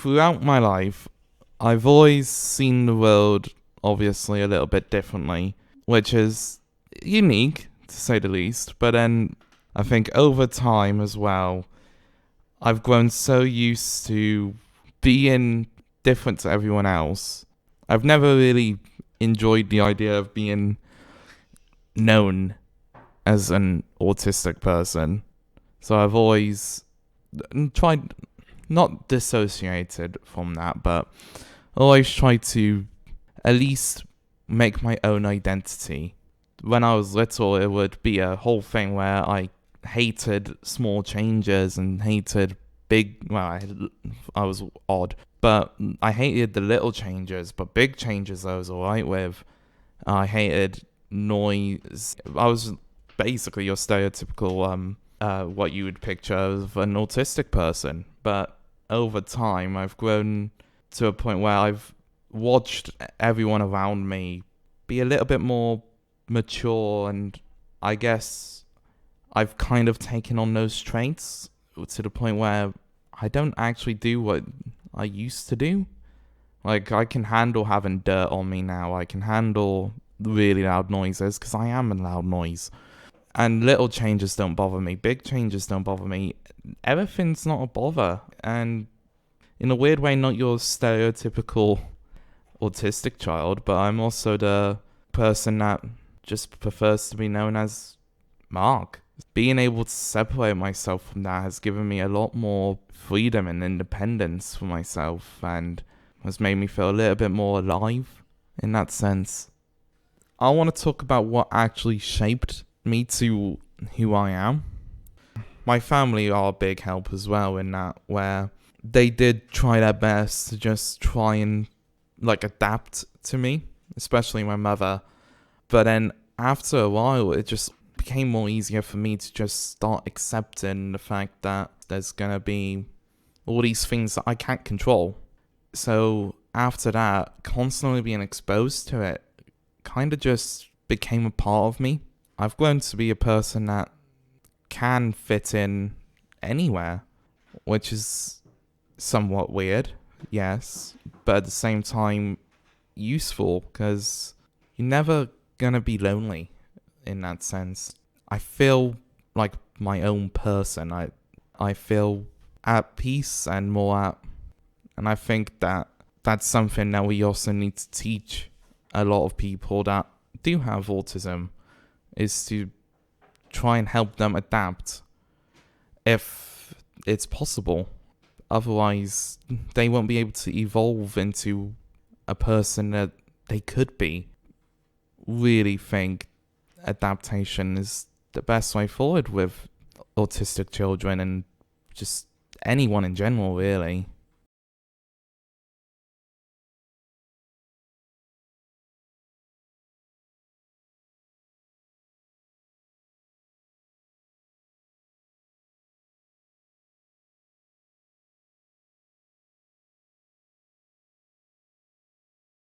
throughout my life, I've always seen the world obviously a little bit differently, which is unique to say the least. But then I think over time as well, I've grown so used to being different to everyone else. I've never really enjoyed the idea of being known as an autistic person. So I've always tried, not dissociated from that, but always tried to at least make my own identity. When I was little, it would be a whole thing where I hated small changes and hated big, well, I was odd, but I hated the little changes, but big changes I was alright with. I hated noise. I was basically your stereotypical, what you would picture of an autistic person. But over time, I've grown to a point where I've watched everyone around me be a little bit more mature, and I guess I've kind of taken on those traits to the point where I don't actually do what I used to do. Like, I can handle having dirt on me now. I can handle really loud noises because I am a loud noise. And little changes don't bother me. Big changes don't bother me. Everything's not a bother. And in a weird way, not your stereotypical autistic child, but I'm also the person that just prefers to be known as Mark. Being able to separate myself from that has given me a lot more freedom and independence for myself, and has made me feel a little bit more alive in that sense. I want to talk about what actually shaped me to who I am. My family are a big help as well in that, where they did try their best to just try and adapt to me, especially my mother. But then after a while, it just became more easier for me to just start accepting the fact that there's gonna be all these things that I can't control. So after that, constantly being exposed to it kind of just became a part of me. I've grown to be a person that can fit in anywhere, which is somewhat weird, yes, but at the same time useful, because you're never gonna be lonely in that sense. I feel like my own person. I feel at peace and more at, and I think that that's something that we also need to teach a lot of people that do have autism, is to try and help them adapt if it's possible. Otherwise, they won't be able to evolve into a person that they could be. Really think adaptation is the best way forward with autistic children and just anyone in general, really.